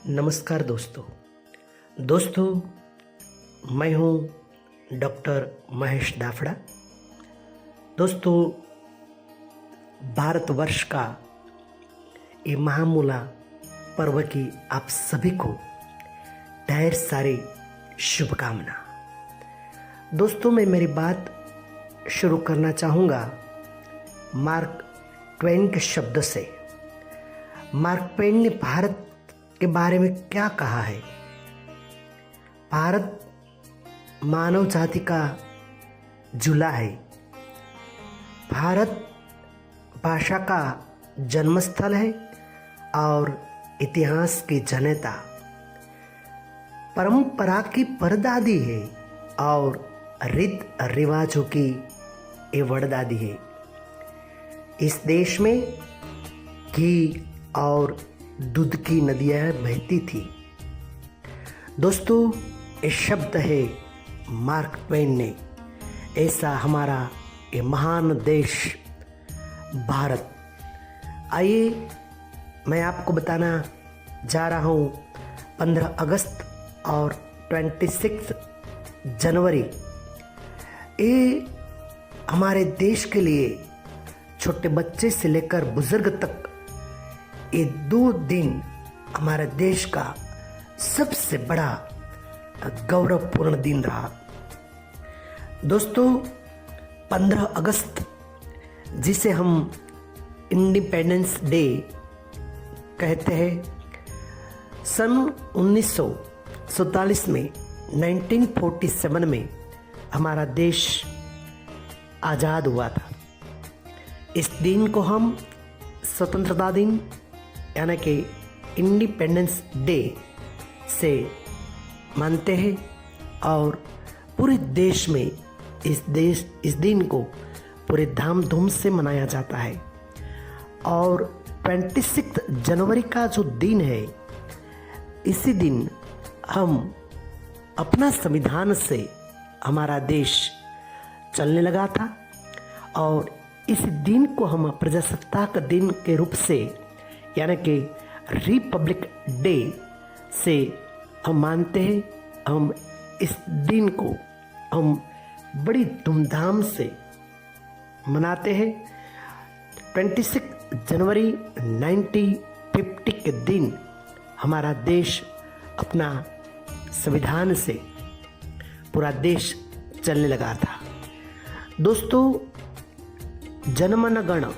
नमस्कार दोस्तों मैं हूं डॉक्टर महेश दाफड़ा। दोस्तों, भारतवर्ष का ये महामूला पर्व की आप सभी को ढेर सारी शुभकामना। दोस्तों, मैं मेरी बात शुरू करना चाहूँगा मार्क ट्वेन के शब्द से। मार्क ट्वेन ने भारत के बारे में क्या कहा है? भारत मानव जाति का झूला है। भारत भाषा का जन्मस्थल है और इतिहास की जनता, परंपरा की परदादी है और रीत रिवाजों की ये वड़दादी है। इस देश में घी और दूध की नदियाँ बहती थी। दोस्तों, ये शब्द है मार्क ट्वेन ने। ऐसा हमारा ये महान देश भारत। आइए मैं आपको बताना जा रहा हूँ 15 अगस्त और 26 जनवरी ये हमारे देश के लिए, छोटे बच्चे से लेकर बुजुर्ग तक, ये 2 दिन हमारे देश का सबसे बड़ा गौरवपूर्ण दिन रहा। दोस्तों, 15 अगस्त जिसे हम इंडिपेंडेंस डे कहते हैं, सन 1947 में 1947 में हमारा देश आज़ाद हुआ था। इस दिन को हम स्वतंत्रता दिन यानी कि इंडिपेंडेंस डे से मानते हैं और पूरे देश में इस दिन को पूरे धामधूम से मनाया जाता है। और 26 जनवरी का जो दिन है, इसी दिन हम अपना संविधान से हमारा देश चलने लगा था और इस दिन को हम प्रजासत्ताक दिन के रूप से यानी कि रिपब्लिक डे से हम मानते हैं। हम इस दिन को हम बड़ी धूमधाम से मनाते हैं। 26 जनवरी 1950 के दिन हमारा देश अपना संविधान से पूरा देश चलने लगा था। दोस्तों, जनगण मन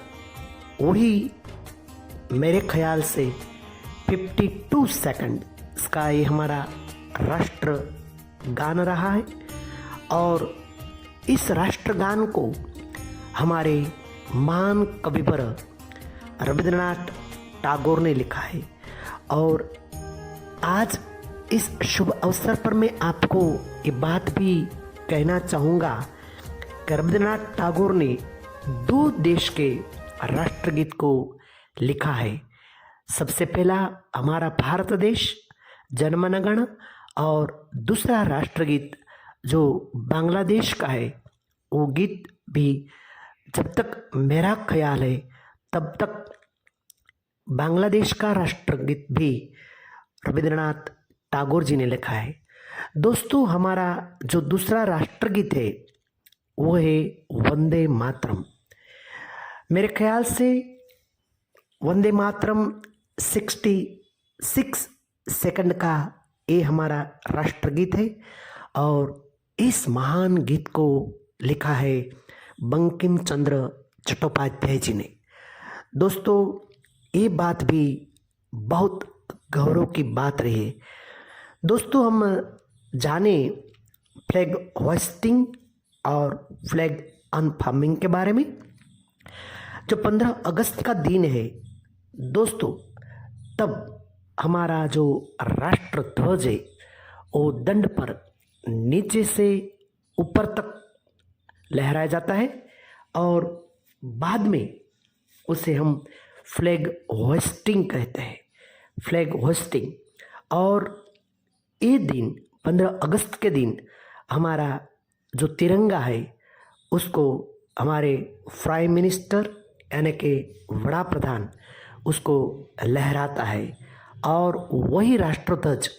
वही मेरे ख्याल से 52 सेकंड इसका ये हमारा राष्ट्र गान रहा है और इस राष्ट्रगान को हमारे महान कविवर रविंद्रनाथ टैगोर ने लिखा है। और आज इस शुभ अवसर पर मैं आपको ये बात भी कहना चाहूँगा कि रविंद्रनाथ टैगोर ने 2 देश के राष्ट्रगीत को लिखा है। सबसे पहला हमारा भारत देश जनगण, और दूसरा राष्ट्रगीत जो बांग्लादेश का है, वो गीत भी जब तक मेरा ख्याल है तब तक बांग्लादेश का राष्ट्रगीत भी रविंद्रनाथ टैगोर जी ने लिखा है। दोस्तों, हमारा जो दूसरा राष्ट्रगीत है वो है वंदे मातरम। मेरे ख्याल से वंदे मातरम 66 सेकंड का ये हमारा राष्ट्रगीत है और इस महान गीत को लिखा है बंकिम चंद्र चट्टोपाध्याय जी ने। दोस्तों, ये बात भी बहुत गौरव की बात रही है। दोस्तों, हम जाने फ्लैग होइस्टिंग और फ्लैग अनफर्मिंग के बारे में। जो 15 अगस्त का दिन है दोस्तों, तब हमारा जो राष्ट्र ध्वज है वो दंड पर नीचे से ऊपर तक लहराया जाता है और बाद में उसे हम फ्लैग होइस्टिंग कहते हैं, फ्लैग होइस्टिंग। और ये दिन 15 अगस्त के दिन हमारा जो तिरंगा है उसको हमारे प्राइम मिनिस्टर यानी कि बड़ा प्रधान उसको लहराता है और वही राष्ट्रध्वज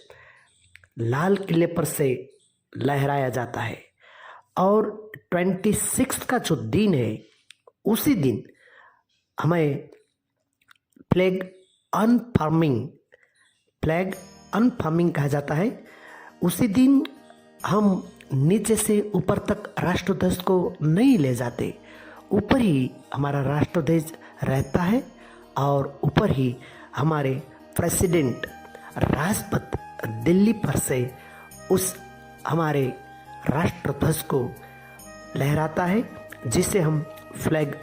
लाल किले पर से लहराया जाता है। और 26 का जो दिन है उसी दिन हमें फ्लैग अनफर्मिंग कहा जाता है। उसी दिन हम नीचे से ऊपर तक राष्ट्रध्वज को नहीं ले जाते, ऊपर ही हमारा राष्ट्रध्वज रहता है और ऊपर ही हमारे प्रेसिडेंट राष्ट्रपति दिल्ली पर से उस हमारे राष्ट्रध्वज को लहराता है, जिसे हम फ्लैग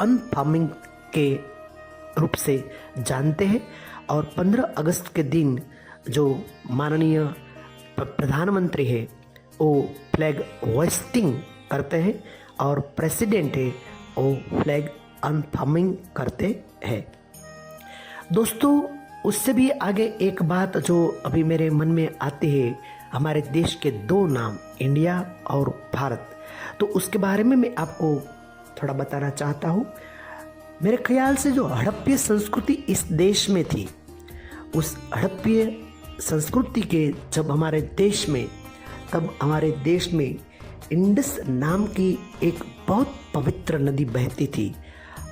अनफर्मिंग के रूप से जानते हैं। और 15 अगस्त के दिन जो माननीय प्रधानमंत्री है वो फ्लैग होइस्टिंग करते हैं और प्रेसिडेंट है वो फ्लैग अनफर्मिंग करते हैं। दोस्तों, उससे भी आगे एक बात जो अभी मेरे मन में आती है, हमारे देश के दो नाम इंडिया और भारत, तो उसके बारे में मैं आपको थोड़ा बताना चाहता हूँ। मेरे ख्याल से जो हड़प्पीय संस्कृति इस देश में थी, उस हड़प्पीय संस्कृति के जब हमारे देश में, तब हमारे देश में इंडस नाम की एक बहुत पवित्र नदी बहती थी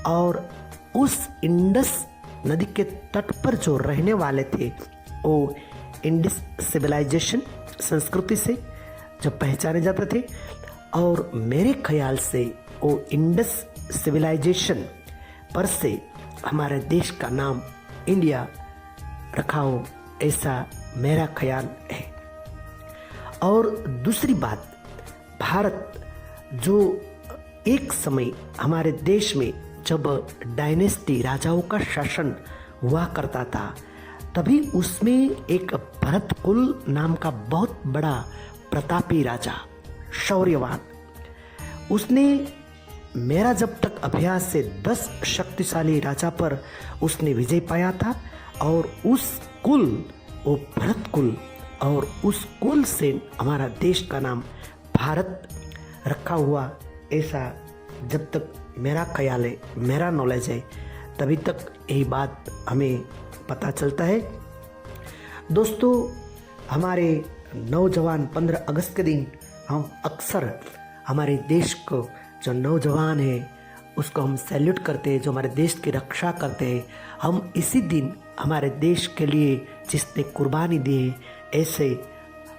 और उस इंडस नदी के तट पर जो रहने वाले थे वो इंडस सिविलाइजेशन संस्कृति से जो पहचाने जाते थे। और मेरे ख्याल से वो इंडस सिविलाइजेशन पर से हमारे देश का नाम इंडिया रखा हो, ऐसा मेरा ख्याल है। और दूसरी बात, भारत जो एक समय हमारे देश में जब डायनेस्टी राजाओं का शासन हुआ करता था, तभी उसमें एक भरत कुल नाम का बहुत बड़ा प्रतापी राजा, शौर्यवान, उसने मेरा जब तक अभ्यास से 10 शक्तिशाली राजा पर उसने विजय पाया था। और उस कुल, वो भरत कुल, और उस कुल से हमारा देश का नाम भारत रखा हुआ, ऐसा जब तक मेरा ख्याल है, मेरा नॉलेज है, तभी तक यही बात हमें पता चलता है। दोस्तों, हमारे नौजवान 15 अगस्त के दिन हम अक्सर हमारे देश को जो नौजवान है उसको हम सैल्यूट करते हैं, जो हमारे देश की रक्षा करते हैं। हम इसी दिन हमारे देश के लिए जिसने कुर्बानी दी है, ऐसे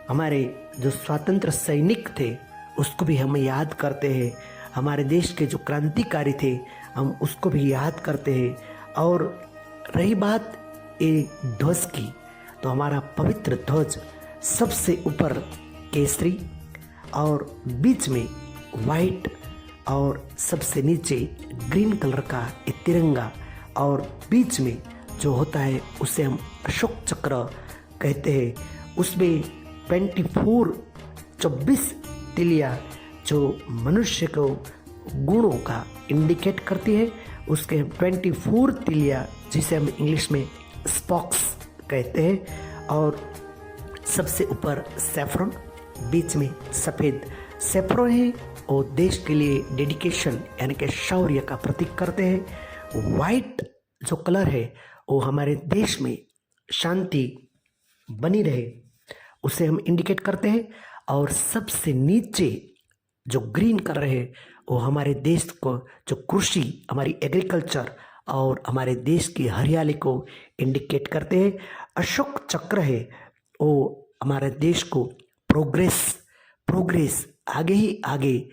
हमारे जो स्वतंत्र सैनिक थे उसको भी हम याद करते हैं। हमारे देश के जो क्रांतिकारी थे हम उसको भी याद करते हैं। और रही बात ये ध्वज की, तो हमारा पवित्र ध्वज सबसे ऊपर केसरी और बीच में वाइट और सबसे नीचे ग्रीन कलर का ये तिरंगा, और बीच में जो होता है उसे हम अशोक चक्र कहते हैं। उसमें 24 तिलिया जो मनुष्य को गुणों का इंडिकेट करती है, उसके 24 तिलिया जिसे हम इंग्लिश में स्पॉक्स कहते हैं। और सबसे ऊपर सैफ्रॉन, बीच में सफ़ेद सैफ्रॉन है, और देश के लिए डेडिकेशन यानी कि शौर्य का प्रतीक करते हैं। वाइट जो कलर है वो हमारे देश में शांति बनी रहे उसे हम इंडिकेट करते हैं। और सबसे नीचे जो ग्रीन कलर है वो हमारे देश को जो कृषि, हमारी एग्रीकल्चर और हमारे देश की हरियाली को इंडिकेट करते हैं। अशोक चक्र है वो हमारे देश को प्रोग्रेस आगे ही आगे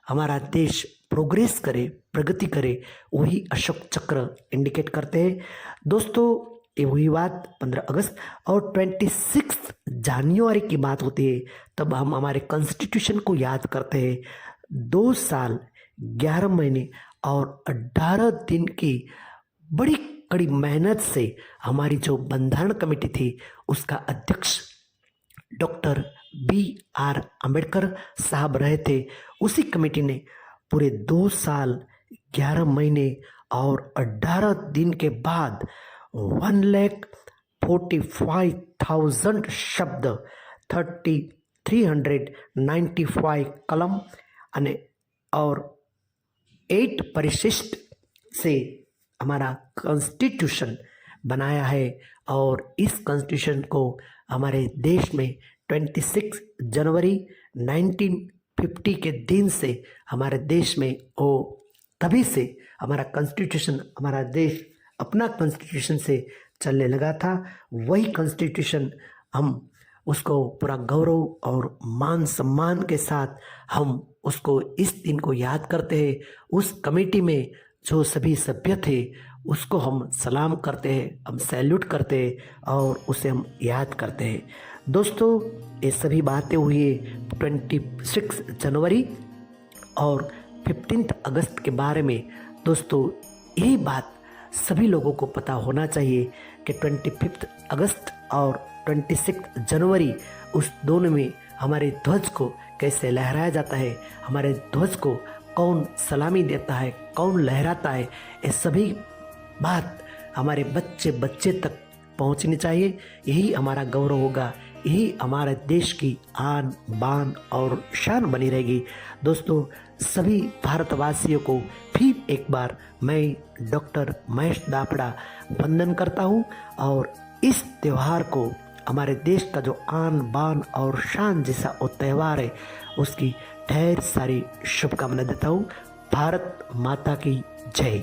हमारा देश प्रोग्रेस करे, प्रगति करे, वही अशोक चक्र इंडिकेट करते हैं। दोस्तों, ये वही बात 15 अगस्त और 26 जनवरी की बात होती है, तब हम हमारे कॉन्स्टिट्यूशन को याद करते हैं। 2 साल 11 महीने और 18 दिन की बड़ी कड़ी मेहनत से हमारी जो बंधारण कमेटी थी उसका अध्यक्ष डॉक्टर BR अम्बेडकर साहब रहे थे। उसी कमेटी ने पूरे 2 साल 11 महीने और 18 दिन के बाद 1,45,000 शब्द, 395 कलम और 8 परिशिष्ट से हमारा कॉन्स्टिट्यूशन बनाया है। और इस कॉन्स्टिट्यूशन को हमारे देश में 26 जनवरी 1950 के दिन से हमारे देश में तभी से हमारा कॉन्स्टिट्यूशन, हमारा देश अपना कॉन्स्टिट्यूशन से चलने लगा था। वही कॉन्स्टिट्यूशन हम उसको पूरा गौरव और मान सम्मान के साथ हम उसको इस दिन को याद करते हैं। उस कमेटी में जो सभी सभ्य थे उसको हम सलाम करते हैं, हम सैल्यूट करते हैं और उसे हम याद करते हैं। दोस्तों, ये सभी बातें हुई 26 जनवरी और 15 अगस्त के बारे में। दोस्तों, यही बात सभी लोगों को पता होना चाहिए कि 25 अगस्त और 26 जनवरी उस दोनों में हमारे ध्वज को कैसे लहराया जाता है, हमारे ध्वज को कौन सलामी देता है, कौन लहराता है, ये सभी बात हमारे बच्चे तक पहुंचनी चाहिए। यही हमारा गौरव होगा, यही हमारे देश की आन बान और शान बनी रहेगी। दोस्तों, सभी भारतवासियों को फिर एक बार मैं डॉक्टर महेश दापड़ा वंदन करता हूँ और इस त्यौहार को, हमारे देश का जो आन बान और शान जैसा वो त्यौहार है, उसकी ढेर सारी शुभकामनाएं देता हूँ। भारत माता की जय।